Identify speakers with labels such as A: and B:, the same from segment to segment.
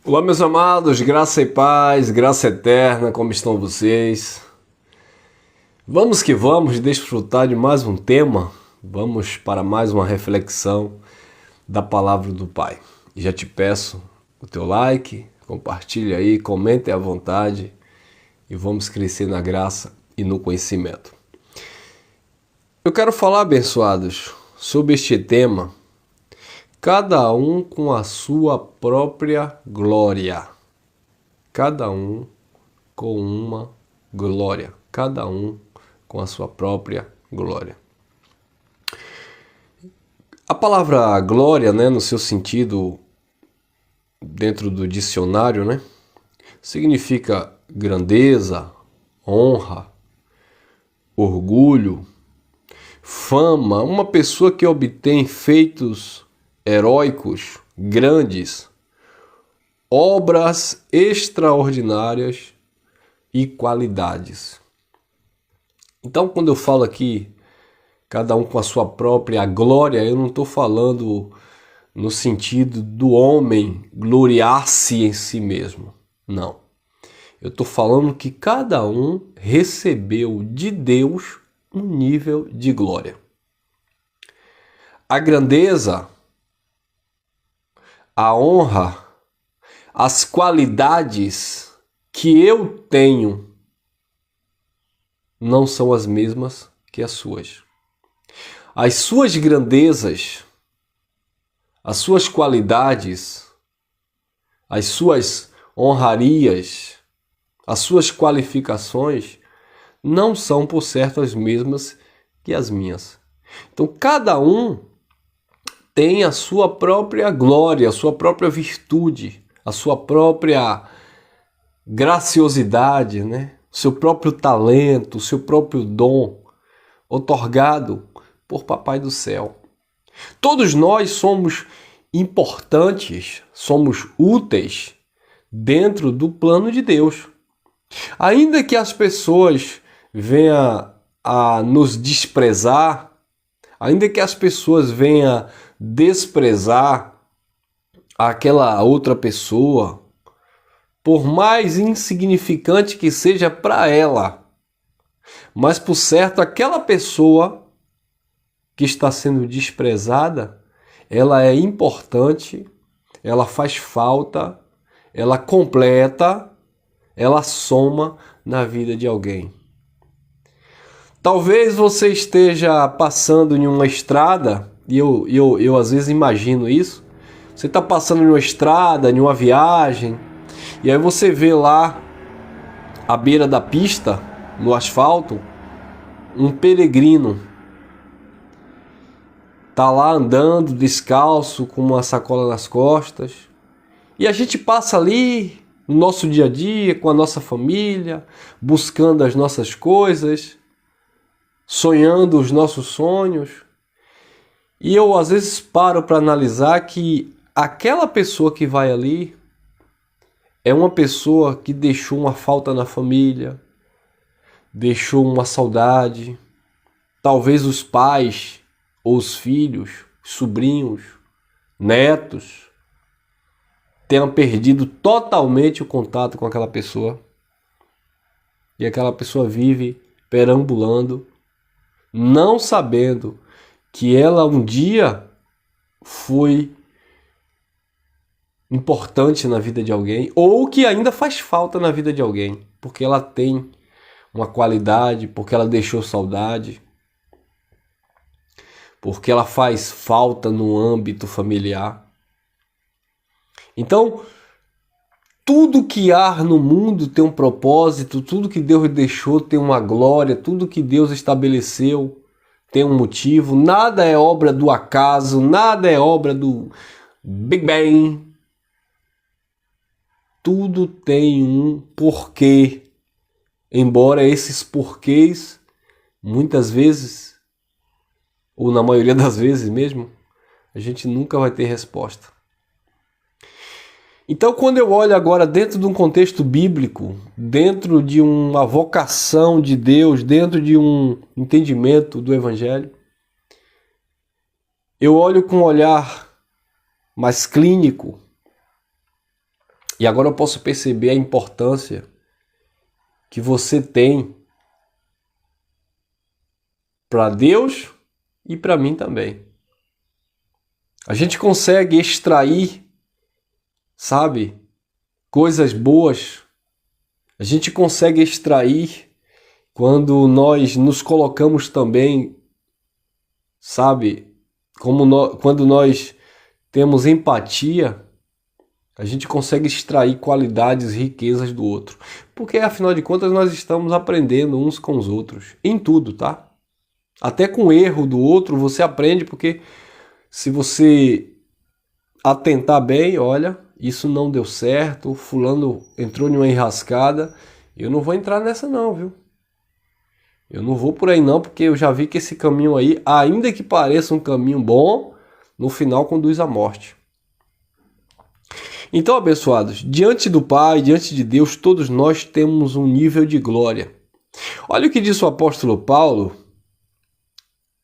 A: Olá, meus amados, graça e paz, graça eterna, como estão vocês? Vamos que vamos desfrutar de mais um tema, vamos para mais uma reflexão da palavra do Pai. E já te peço o teu like, compartilhe aí, comente à vontade e vamos crescer na graça e no conhecimento. Eu quero falar, abençoados, sobre este tema, cada um com a sua própria glória. Cada um com uma glória. Cada um com a sua própria glória. A palavra glória, no seu sentido dentro do dicionário, significa grandeza, honra, orgulho, fama, uma pessoa que obtém feitos heróicos, grandes, obras extraordinárias e qualidades. Então, quando eu falo aqui, cada um com a sua própria glória, eu não estou falando no sentido do homem gloriar-se em si mesmo. Não. Eu estou falando que cada um recebeu de Deus um nível de glória. A grandeza, a honra, as qualidades que eu tenho não são as mesmas que as suas. As suas grandezas, as suas qualidades, as suas honrarias, as suas qualificações não são, por certo, as mesmas que as minhas. Então, cada um tem a sua própria glória, a sua própria virtude, a sua própria graciosidade, o seu próprio talento, o seu próprio dom, outorgado por Papai do Céu. Todos nós somos importantes, somos úteis dentro do plano de Deus. Ainda que as pessoas venham a nos desprezar, ainda que as pessoas venham desprezar aquela outra pessoa, por mais insignificante que seja para ela, mas por certo aquela pessoa que está sendo desprezada, ela é importante, ela faz falta, ela completa, ela soma na vida de alguém. Talvez você esteja passando em uma estrada, e eu às vezes imagino isso, você está passando em uma estrada, em uma viagem, e aí você vê lá, à beira da pista, no asfalto, um peregrino. Tá lá andando descalço, com uma sacola nas costas. E a gente passa ali, no nosso dia a dia, com a nossa família, buscando as nossas coisas, sonhando os nossos sonhos. E eu às vezes paro para analisar que aquela pessoa que vai ali é uma pessoa que deixou uma falta na família, deixou uma saudade. Talvez os pais ou os filhos, sobrinhos, netos tenham perdido totalmente o contato com aquela pessoa. E aquela pessoa vive perambulando, não sabendo que ela um dia foi importante na vida de alguém, ou que ainda faz falta na vida de alguém, porque ela tem uma qualidade, porque ela deixou saudade, porque ela faz falta no âmbito familiar. Então, tudo que há no mundo tem um propósito, tudo que Deus deixou tem uma glória, tudo que Deus estabeleceu tem um motivo, nada é obra do acaso, nada é obra do Big Bang. Tudo tem um porquê, embora esses porquês, muitas vezes, ou na maioria das vezes mesmo, a gente nunca vai ter resposta. Então, quando eu olho agora dentro de um contexto bíblico, dentro de uma vocação de Deus, dentro de um entendimento do Evangelho, eu olho com um olhar mais clínico, E agora eu posso perceber a importância que você tem para Deus e para mim também. A gente consegue extrair, sabe, coisas boas. A gente consegue extrair quando nós nos colocamos também, sabe, quando nós temos empatia, a gente consegue extrair qualidades e riquezas do outro. Porque, afinal de contas, nós estamos aprendendo uns com os outros. Em tudo, tá? Até com o erro do outro, você aprende, porque se você atentar bem, olha, isso não deu certo, fulano entrou em uma enrascada, eu não vou entrar nessa não, viu? Eu não vou por aí não, porque eu já vi que esse caminho aí, ainda que pareça um caminho bom, no final conduz à morte. Então, abençoados, diante do Pai, diante de Deus, todos nós temos um nível de glória. Olha o que diz o apóstolo Paulo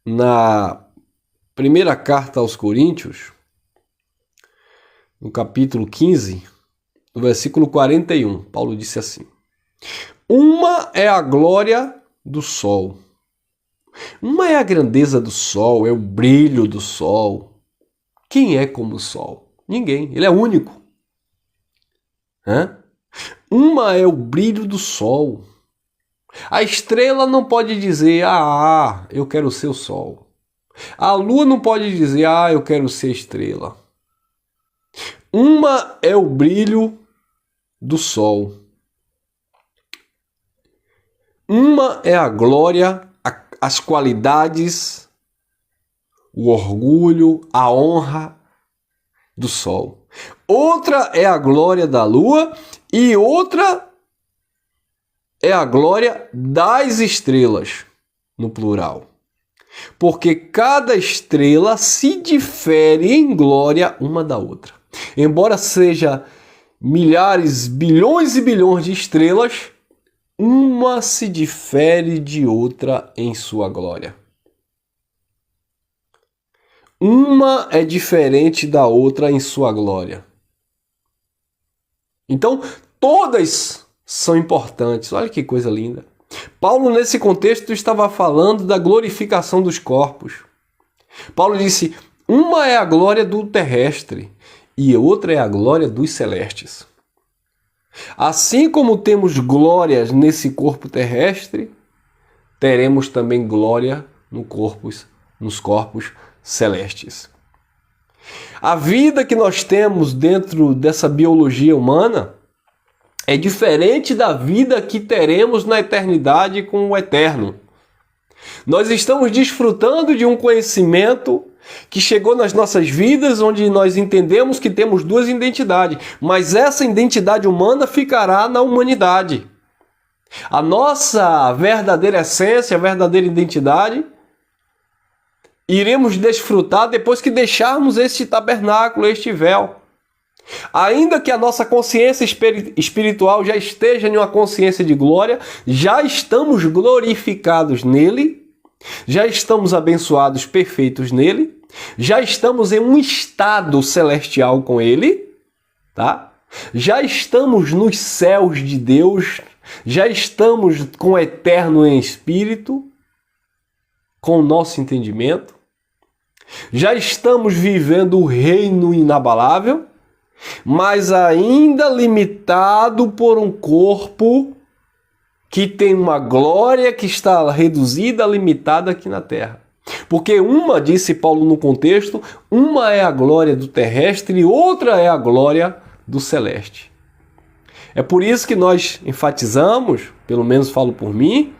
A: na primeira carta aos Coríntios, no capítulo 15, no versículo 41. Paulo disse assim: uma é a glória do sol. Uma é a grandeza do sol, é o brilho do sol. Quem é como o sol? Ninguém, ele é único. Uma é o brilho do sol. A estrela não pode dizer, eu quero ser o sol. A lua não pode dizer, eu quero ser estrela. Uma é o brilho do sol. Uma é a glória, as qualidades, o orgulho, a honra do sol. Outra é a glória da lua e outra é a glória das estrelas, no plural. Porque cada estrela se difere em glória uma da outra. Embora seja milhares, bilhões e bilhões de estrelas, uma se difere de outra em sua glória. Uma é diferente da outra em sua glória. Então, todas são importantes. Olha que coisa linda. Paulo, nesse contexto, estava falando da glorificação dos corpos. Paulo disse, uma é a glória do terrestre e outra é a glória dos celestes. Assim como temos glórias nesse corpo terrestre, teremos também glória nos corpos celestes. A vida que nós temos dentro dessa biologia humana é diferente da vida que teremos na eternidade com o Eterno. Nós estamos desfrutando de um conhecimento que chegou nas nossas vidas, onde nós entendemos que temos duas identidades, mas essa identidade humana ficará na humanidade. A nossa verdadeira essência, a verdadeira identidade, iremos desfrutar depois que deixarmos este tabernáculo, este véu. Ainda que a nossa consciência espiritual já esteja em uma consciência de glória, já estamos glorificados nele, já estamos abençoados, perfeitos nele, já estamos em um estado celestial com ele, tá? Já estamos nos céus de Deus, já estamos com o Eterno em espírito, com o nosso entendimento, já estamos vivendo o reino inabalável, mas ainda limitado por um corpo que tem uma glória que está reduzida, limitada aqui na terra. Porque uma, disse Paulo no contexto, uma é a glória do terrestre e outra é a glória do celeste. É por isso que nós enfatizamos, pelo menos falo por mim,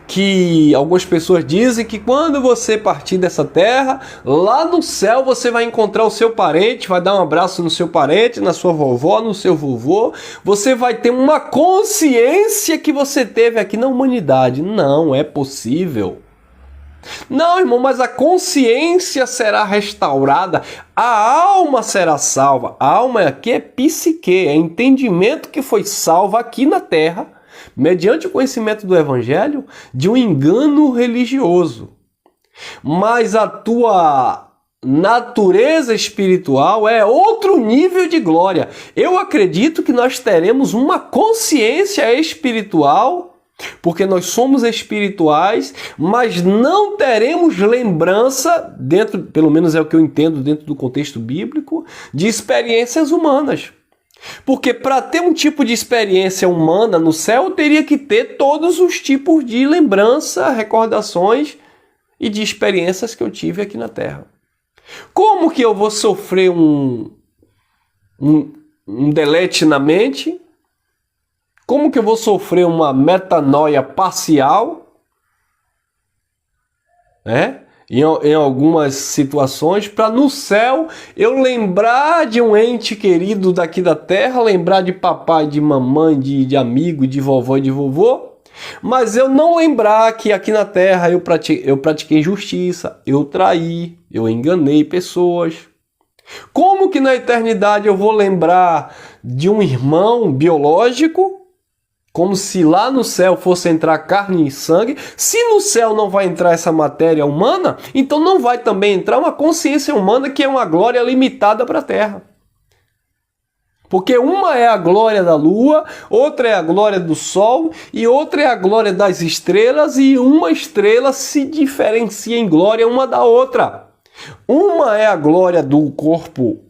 A: que algumas pessoas dizem que quando você partir dessa terra, lá no céu você vai encontrar o seu parente, vai dar um abraço no seu parente, na sua vovó, no seu vovô, você vai ter uma consciência que você teve aqui na humanidade. Não é possível. Não, irmão, mas a consciência será restaurada, a alma será salva. A alma aqui é psique, é entendimento que foi salvo aqui na terra, mediante o conhecimento do Evangelho, de um engano religioso. Mas a tua natureza espiritual é outro nível de glória. Eu acredito que nós teremos uma consciência espiritual, porque nós somos espirituais, mas não teremos lembrança, dentro, pelo menos é o que eu entendo dentro do contexto bíblico, de experiências humanas. Porque para ter um tipo de experiência humana no céu, eu teria que ter todos os tipos de lembrança, recordações e de experiências que eu tive aqui na Terra. Como que eu vou sofrer um delete na mente? Como que eu vou sofrer uma metanoia parcial? Em algumas situações, para no céu eu lembrar de um ente querido daqui da terra, lembrar de papai, de mamãe, de amigo, de vovó e de vovô, mas eu não lembrar que aqui na terra eu pratiquei injustiça, eu traí, eu enganei pessoas. Como que na eternidade eu vou lembrar de um irmão biológico, como se lá no céu fosse entrar carne e sangue? Se no céu não vai entrar essa matéria humana, então não vai também entrar uma consciência humana, que é uma glória limitada para a terra. Porque uma é a glória da lua, outra é a glória do sol e outra é a glória das estrelas, e uma estrela se diferencia em glória uma da outra. Uma é a glória do corpo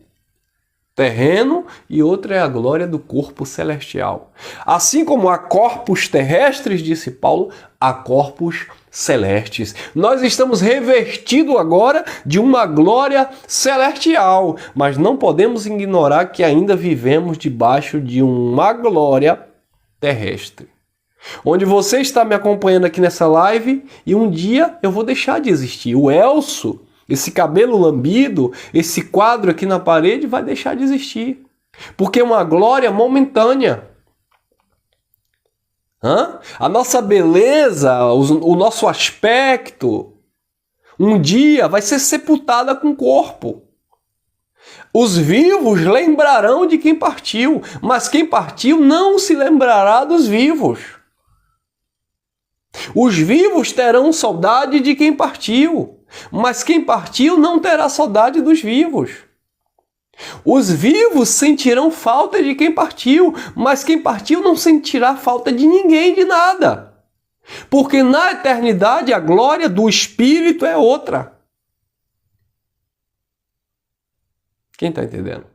A: terreno e outra é a glória do corpo celestial. Assim como há corpos terrestres, disse Paulo, há corpos celestes. Nós estamos revestidos agora de uma glória celestial, mas não podemos ignorar que ainda vivemos debaixo de uma glória terrestre. Onde você está me acompanhando aqui nessa live, e um dia eu vou deixar de existir. O Elso, esse cabelo lambido, esse quadro aqui na parede vai deixar de existir. Porque é uma glória momentânea. A nossa beleza, o nosso aspecto, um dia vai ser sepultada com o corpo. Os vivos lembrarão de quem partiu, mas quem partiu não se lembrará dos vivos. Os vivos terão saudade de quem partiu, mas quem partiu não terá saudade dos vivos. Os vivos sentirão falta de quem partiu, mas quem partiu não sentirá falta de ninguém, de nada. Porque na eternidade a glória do Espírito é outra. Quem está entendendo?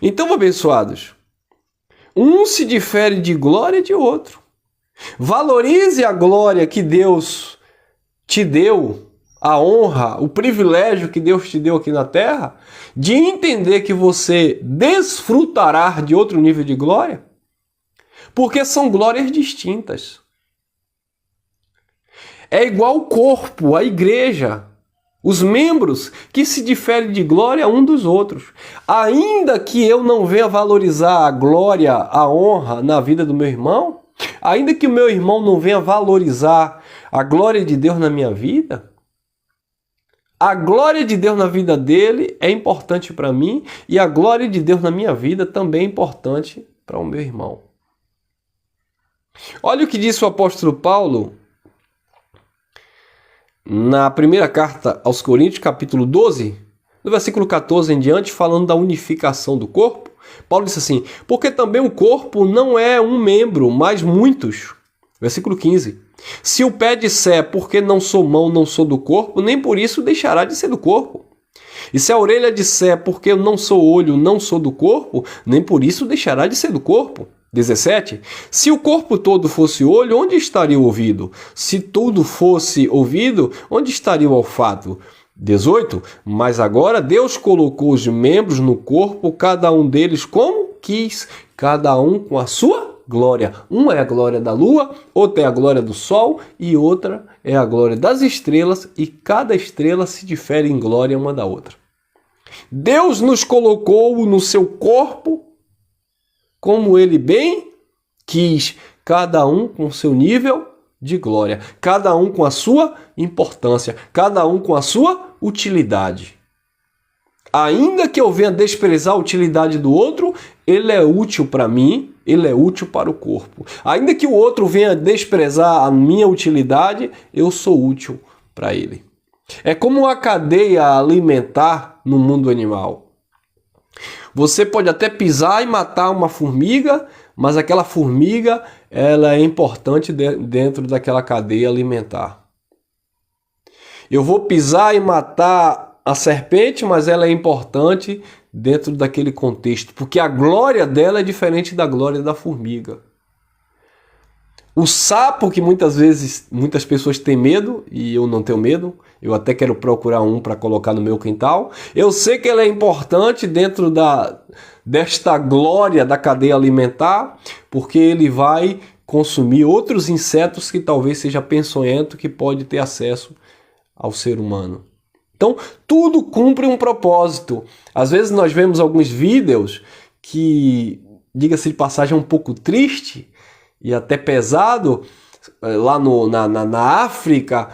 A: Então, abençoados, um se difere de glória de outro. Valorize a glória que Deus te deu, a honra, o privilégio que Deus te deu aqui na terra, de entender que você desfrutará de outro nível de glória, porque são glórias distintas. É igual o corpo, a igreja, os membros que se diferem de glória um dos outros. Ainda que eu não venha valorizar a glória, a honra na vida do meu irmão, ainda que o meu irmão não venha valorizar a glória de Deus na minha vida, a glória de Deus na vida dele é importante para mim, e a glória de Deus na minha vida também é importante para o meu irmão. Olha o que disse o apóstolo Paulo na primeira carta aos Coríntios, capítulo 12, no versículo 14 em diante, falando da unificação do corpo. Paulo disse assim: porque também o corpo não é um membro, mas muitos. Versículo 15. Se o pé disser, porque não sou mão, não sou do corpo, nem por isso deixará de ser do corpo. E se a orelha disser, porque eu não sou olho, não sou do corpo, nem por isso deixará de ser do corpo. 17. Se o corpo todo fosse olho, onde estaria o ouvido? Se tudo fosse ouvido, onde estaria o olfato? 18. Mas agora Deus colocou os membros no corpo, cada um deles como quis, cada um com a sua glória. Uma é a glória da lua, outra é a glória do sol e outra é a glória das estrelas, e cada estrela se difere em glória uma da outra. Deus nos colocou no seu corpo como Ele bem quis, cada um com seu nível de glória, cada um com a sua importância, cada um com a sua utilidade. Ainda que eu venha desprezar a utilidade do outro, ele é útil para mim, ele é útil para o corpo. Ainda que o outro venha desprezar a minha utilidade, eu sou útil para ele. É como a cadeia alimentar no mundo animal. Você pode até pisar e matar uma formiga, mas aquela formiga ela é importante dentro daquela cadeia alimentar. Eu vou pisar e matar a serpente, mas ela é importante dentro daquele contexto, porque a glória dela é diferente da glória da formiga. O sapo, que muitas pessoas têm medo, e eu não tenho medo, eu até quero procurar um para colocar no meu quintal. Eu sei que ele é importante dentro desta glória da cadeia alimentar, porque ele vai consumir outros insetos que talvez seja peçonhento, que pode ter acesso ao ser humano. Então, tudo cumpre um propósito. Às vezes nós vemos alguns vídeos que, diga-se de passagem, é um pouco triste e até pesado. Lá na África,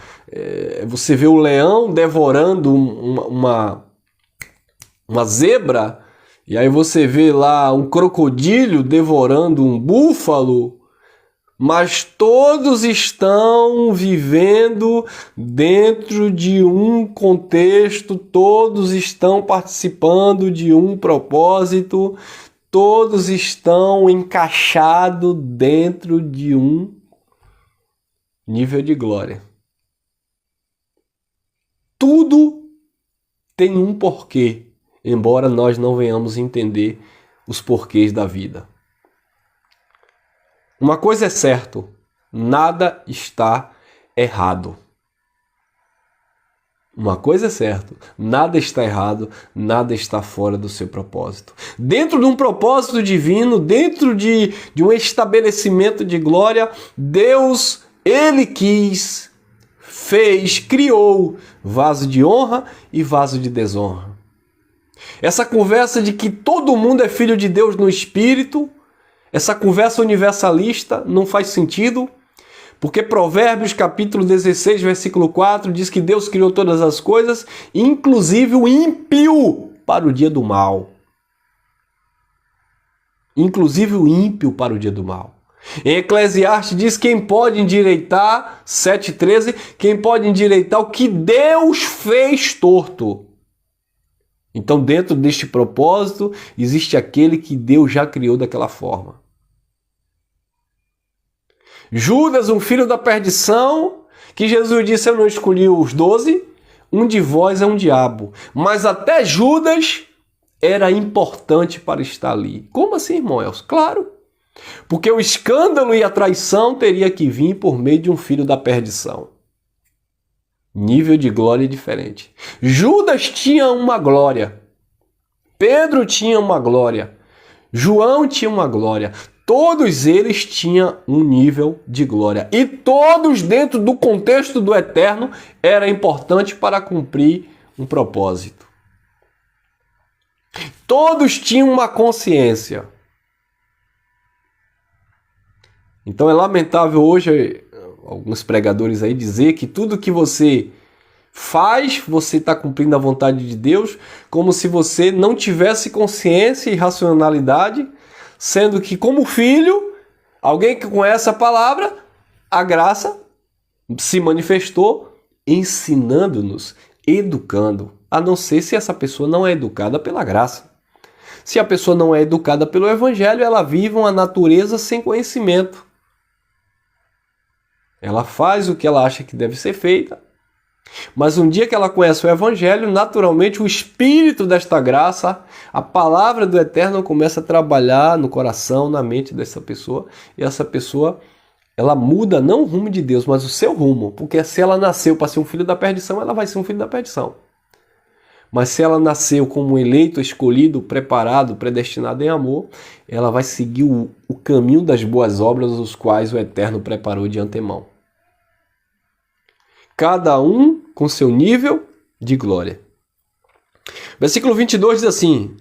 A: você vê o leão devorando uma zebra, e aí você vê lá um crocodilo devorando um búfalo, mas todos estão vivendo dentro de um contexto, todos estão participando de um propósito, todos estão encaixados dentro de um nível de glória. Tudo tem um porquê, embora nós não venhamos entender os porquês da vida. Uma coisa é certa, nada está errado. Uma coisa é certa, nada está errado, nada está fora do seu propósito. Dentro de um propósito divino, dentro de um estabelecimento de glória, Deus, Ele quis, fez, criou vaso de honra e vaso de desonra. Essa conversa de que todo mundo é filho de Deus no Espírito, essa conversa universalista não faz sentido, porque Provérbios capítulo 16, versículo 4 diz que Deus criou todas as coisas, inclusive o ímpio para o dia do mal. Inclusive o ímpio para o dia do mal. Em Eclesiastes diz quem pode endireitar, 7,13, quem pode endireitar o que Deus fez torto. Então, dentro deste propósito, existe aquele que Deus já criou daquela forma. Judas, um filho da perdição, que Jesus disse, eu não escolhi os 12, um de vós é um diabo. Mas até Judas era importante para estar ali. Como assim, irmão Elcio? Claro, porque o escândalo e a traição teria que vir por meio de um filho da perdição. Nível de glória diferente. Judas tinha uma glória. Pedro tinha uma glória. João tinha uma glória. Todos eles tinham um nível de glória. E todos dentro do contexto do eterno era importante para cumprir um propósito. Todos tinham uma consciência. Então é lamentável hoje alguns pregadores aí dizer que tudo que você faz, você está cumprindo a vontade de Deus, como se você não tivesse consciência e racionalidade, sendo que como filho, alguém que conhece a palavra, a graça se manifestou ensinando-nos, educando, a não ser se essa pessoa não é educada pela graça. Se a pessoa não é educada pelo evangelho, ela vive uma natureza sem conhecimento. Ela faz o que ela acha que deve ser feita, mas um dia que ela conhece o evangelho, naturalmente o espírito desta graça, a palavra do eterno começa a trabalhar no coração, na mente dessa pessoa, e essa pessoa, ela muda não o rumo de Deus, mas o seu rumo, porque se ela nasceu para ser um filho da perdição, ela vai ser um filho da perdição. Mas se ela nasceu como eleito, escolhido, preparado, predestinado em amor, ela vai seguir o caminho das boas obras, os quais o eterno preparou de antemão. Cada um com seu nível de glória. Versículo 22 diz assim,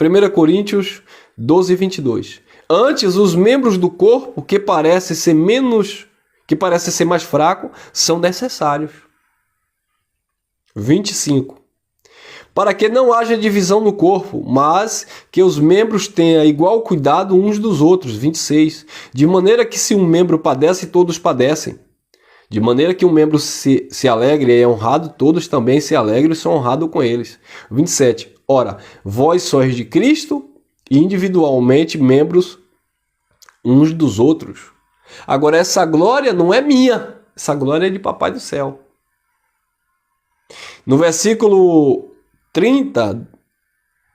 A: 1 Coríntios 12, 22. Antes, os membros do corpo que parecem ser mais fracos, são necessários. 25. Para que não haja divisão no corpo, mas que os membros tenham igual cuidado uns dos outros. 26. De maneira que se um membro padece, todos padecem. De maneira que um membro se alegre e é honrado, todos também se alegram e são honrados com eles. 27. Ora, vós sois de Cristo e individualmente membros uns dos outros. Agora, essa glória não é minha, essa glória é de Papai do Céu. No versículo 30,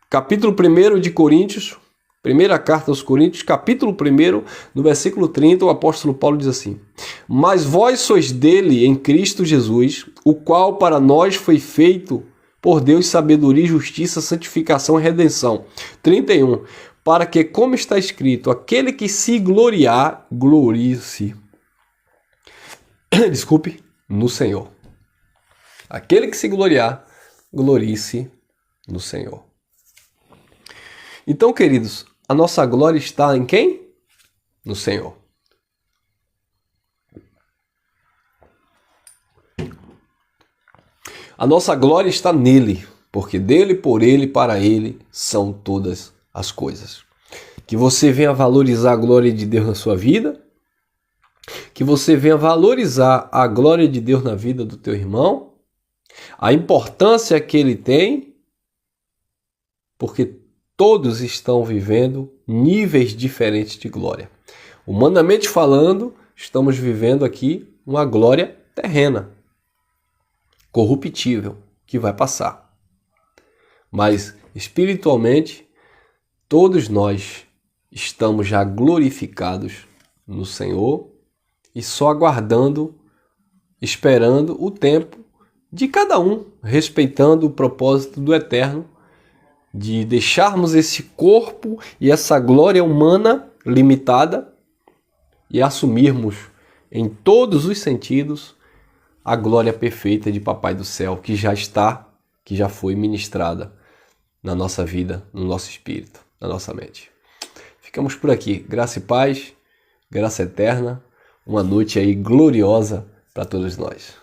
A: capítulo 1 de Coríntios, primeira carta aos Coríntios, capítulo 1, no versículo 30, o apóstolo Paulo diz assim: Mas vós sois dele em Cristo Jesus, o qual para nós foi feito por Deus sabedoria, justiça, santificação e redenção. 31. Para que, como está escrito, aquele que se gloriar, glorie-se. Desculpe, no Senhor. Aquele que se gloriar, glorie-se no Senhor. Então, queridos, a nossa glória está em quem? No Senhor. A nossa glória está nele, porque dele, por ele, para ele são todas as coisas. Que você venha valorizar a glória de Deus na sua vida, que você venha valorizar a glória de Deus na vida do teu irmão, a importância que ele tem, porque todos estão vivendo níveis diferentes de glória. Humanamente falando, estamos vivendo aqui uma glória terrena, corruptível, que vai passar. Mas espiritualmente, todos nós estamos já glorificados no Senhor e só aguardando, esperando o tempo de cada um, respeitando o propósito do Eterno, de deixarmos esse corpo e essa glória humana limitada e assumirmos em todos os sentidos a glória perfeita de Papai do Céu, que já está, que já foi ministrada na nossa vida, no nosso espírito, na nossa mente. Ficamos por aqui. Graça e paz, graça eterna, uma noite aí gloriosa para todos nós.